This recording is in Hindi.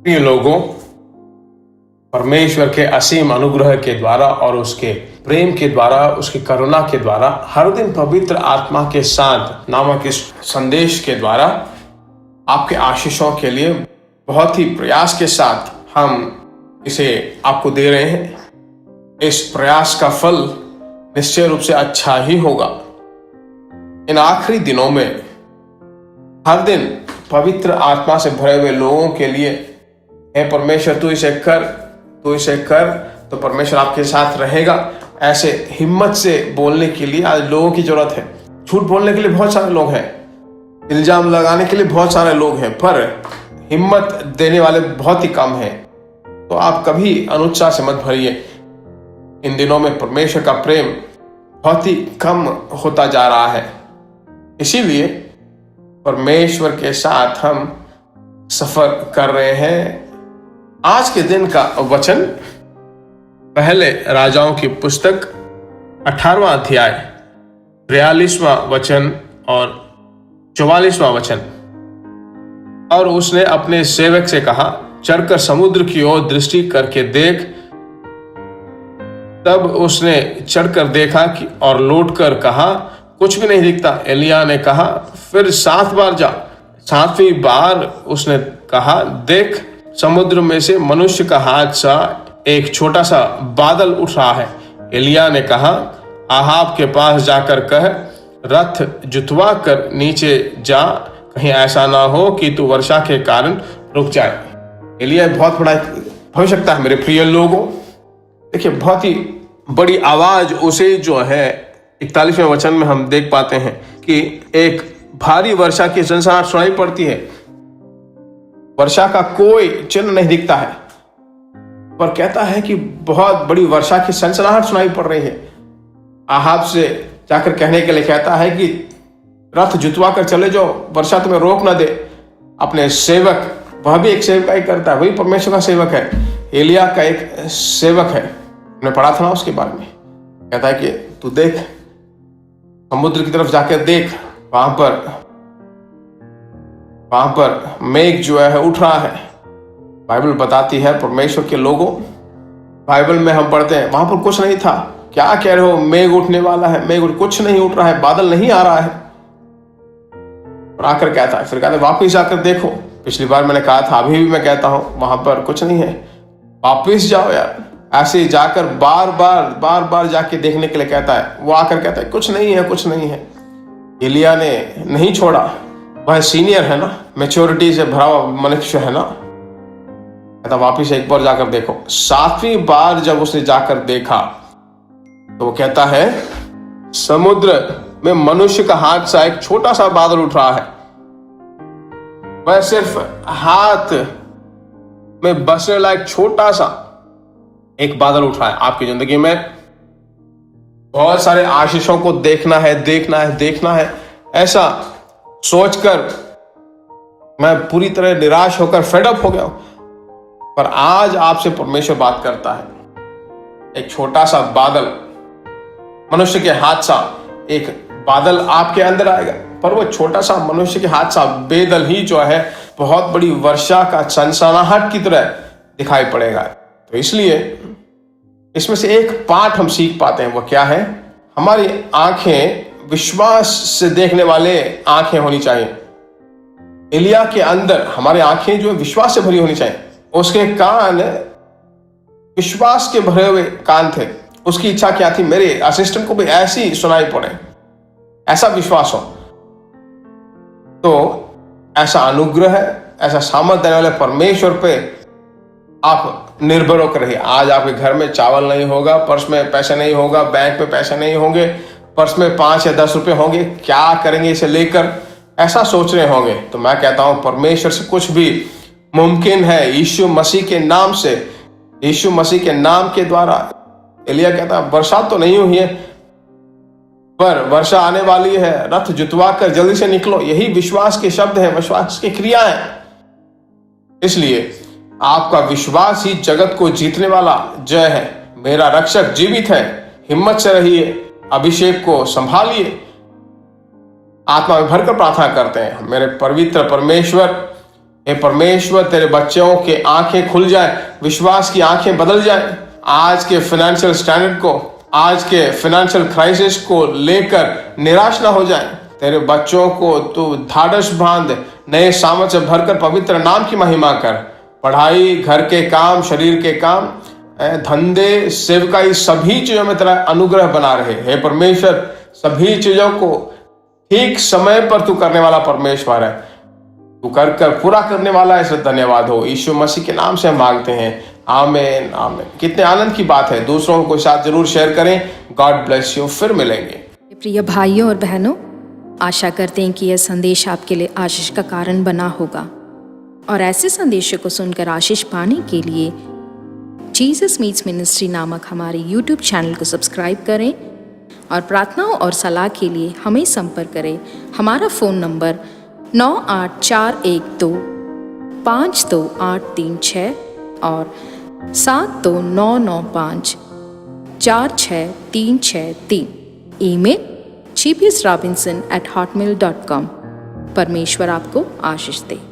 प्रिय लोगों, परमेश्वर के असीम अनुग्रह के द्वारा और उसके प्रेम के द्वारा, उसकी करुणा के द्वारा हर दिन पवित्र आत्मा के साथ नामक इस संदेश के द्वारा आपके आशीषों के लिए बहुत ही प्रयास के साथ हम इसे आपको दे रहे हैं। इस प्रयास का फल निश्चय रूप से अच्छा ही होगा। इन आखिरी दिनों में हर दिन पवित्र आत्मा से भरे हुए लोगों के लिए, हे परमेश्वर तू इसे कर, तू इसे कर, तो परमेश्वर आपके साथ रहेगा, ऐसे हिम्मत से बोलने के लिए आज लोगों की जरूरत है। झूठ बोलने के लिए बहुत सारे लोग हैं, इल्जाम लगाने के लिए बहुत सारे लोग हैं, पर हिम्मत देने वाले बहुत ही कम हैं। तो आप कभी अनुत्साह से मत भरिए। इन दिनों में परमेश्वर का प्रेम बहुत ही कम होता जा रहा है, इसीलिए परमेश्वर के साथ हम सफर कर रहे हैं। आज के दिन का वचन पहले राजाओं की पुस्तक 18वां अध्याय 43वां वचन और 44वां वचन। और उसने अपने सेवक से कहा, चढ़कर समुद्र की ओर दृष्टि करके देख। तब उसने चढ़कर देखा कि और लौटकर कहा, कुछ भी नहीं दिखता। एलिया ने कहा, फिर 7 बार जा। 7वीं बार उसने कहा, देख समुद्र में से मनुष्य का हाथ सा एक छोटा सा बादल उठ रहा है। एलिया ने कहा, आहाब के पास जाकर कह, रथ जुतवा कर नीचे जा, कहीं ऐसा ना हो कि तू वर्षा के कारण रुक जाए। एलिया बहुत बड़ा भविष्यवक्ता है मेरे प्रिय लोगों। देखिए, बहुत ही बड़ी आवाज उसे जो है 41वें वचन में हम देख पाते हैं कि एक भारी वर्षा की सनसनाहट सुनाई पड़ती है। वर्षा का कोई चिन्ह नहीं दिखता है, पर कहता है कि बहुत बड़ी वर्षा की सनसनाहट सुनाई पड़ रही है। आहाब से जाकर कहने के लिए कहता है कि रथ जुतवा कर चले जाओ, वर्षा तुम्हें रोक ना दे। अपने सेवक, वह भी एक सेवक ही करता है, वही परमेश्वर का सेवक है, एलिया का एक सेवक है। हमने पढ़ा था ना उसके बारे में। कहता है कि तू देख, समुद्र की तरफ जाकर देख, वहां पर मेघ जो है उठ रहा है। बाइबल बताती है परमेश्वर के लोगों, बाइबल में हम पढ़ते हैं वहां पर कुछ नहीं था। क्या कह रहे हो, मेघ उठने वाला है? मेघ कुछ नहीं उठ रहा है, बादल नहीं आ रहा है। और आकर कहता है, फिर कहता है वापिस जाकर देखो। पिछली बार मैंने कहा था, अभी भी मैं कहता हूं, वहां पर कुछ नहीं है, वापिस जाओ यार। ऐसे जाकर बार बार जाके देखने के लिए कहता है। वो आकर कहता है कुछ नहीं है, कुछ नहीं है। एलिया ने नहीं छोड़ा, वह सीनियर है ना, मैच्योरिटी से भरा हुआ मनुष्य है ना। कहता वापिस एक बार जाकर देखो। 7वीं बार जब उसने जाकर देखा तो वो कहता है, समुद्र में मनुष्य का हाथ सा एक छोटा सा बादल उठ रहा है। वह सिर्फ हाथ में बसने लायक छोटा सा एक बादल उठ रहा है। आपकी जिंदगी में बहुत सारे आशीषों को देखना है, ऐसा सोचकर मैं पूरी तरह निराश होकर फेड अप हो गया हूं। पर आज आपसे परमेश्वर बात करता है। एक छोटा सा बादल, मनुष्य के हाथ सा एक बादल आपके अंदर आएगा, पर वो छोटा सा मनुष्य के हाथ सा बेदल ही जो है बहुत बड़ी वर्षा का सनसनाहट की तरह दिखाई पड़ेगा। तो इसलिए इसमें से एक पाठ हम सीख पाते हैं। वो क्या है? हमारी आंखें विश्वास से देखने वाले आंखें होनी चाहिए। एलिया के अंदर हमारी आंखें जो विश्वास से भरी होनी चाहिए। उसके कान विश्वास के भरे हुए कान थे। उसकी इच्छा क्या थी? मेरे असिस्टेंट को भी ऐसी सुनाई पड़े, ऐसा विश्वास हो। तो ऐसा अनुग्रह है, ऐसा सामर्थ देने वाले परमेश्वर पे आप निर्भर होकर रहिए। आज आपके घर में चावल नहीं होगा, पर्स में पैसे नहीं होगा, बैंक में पैसे नहीं होंगे, पर्स में 5 या 10 रुपए होंगे, क्या करेंगे इसे लेकर, ऐसा सोच रहे होंगे। तो मैं कहता हूं परमेश्वर से कुछ भी मुमकिन है। यीशु मसीह के नाम से, यीशु मसीह के नाम के द्वारा। एलिया कहता है वर्षा तो नहीं हुई है, पर वर्षा आने वाली है, रथ जुतवा कर जल्दी से निकलो। यही विश्वास के शब्द है, विश्वास की क्रिया है। इसलिए आपका विश्वास ही जगत को जीतने वाला जय है। मेरा रक्षक जीवित है, हिम्मत से रहिए, अभिषेक को संभालिए। आत्मा में भरकर प्रार्थना करते हैं, मेरे पवित्र परमेश्वर, हे परमेश्वर, तेरे बच्चों के आंखें खुल जाए, विश्वास की आंखें बदल जाए। आज के फाइनेंशियल स्टैंडर्ड को, आज के फाइनेंशियल क्राइसिस को लेकर निराश ना हो जाए। तेरे बच्चों को तू ढाढ़स बांध, नए सामर्थ्य भरकर पवित्र नाम की महिमा कर। पढ़ाई, घर के काम, शरीर के काम, धंधे, सेवकाई, सभी चीजों में तेरा अनुग्रह बना रहे। हे परमेश्वर, सभी चीजों को ठीक समय पर तू करने वाला परमेश्वर है। तू कर पूरा करने वाला है। इसलिए धन्यवाद हो। यीशु मसीह के नाम से हम मांगते हैं, आमीन आमीन। कितने आनंद की बात है। दूसरों को साथ जरूर शेयर करें। God bless you. फिर मिलेंगे। प्रिय भाइयों और बहनों, आशा करते हैं कि यह संदेश आपके लिए आशीष का कारण बना होगा, और ऐसे संदेशों को सुनकर आशीष पाने के लिए जीसस मीट्स मिनिस्ट्री नामक हमारे यूट्यूब चैनल को सब्सक्राइब करें, और प्रार्थनाओं और सलाह के लिए हमें संपर्क करें। हमारा फ़ोन नंबर 9841252836 और 7299546363। Email gbsrobinson@hotmail.com। परमेश्वर आपको आशीष दे।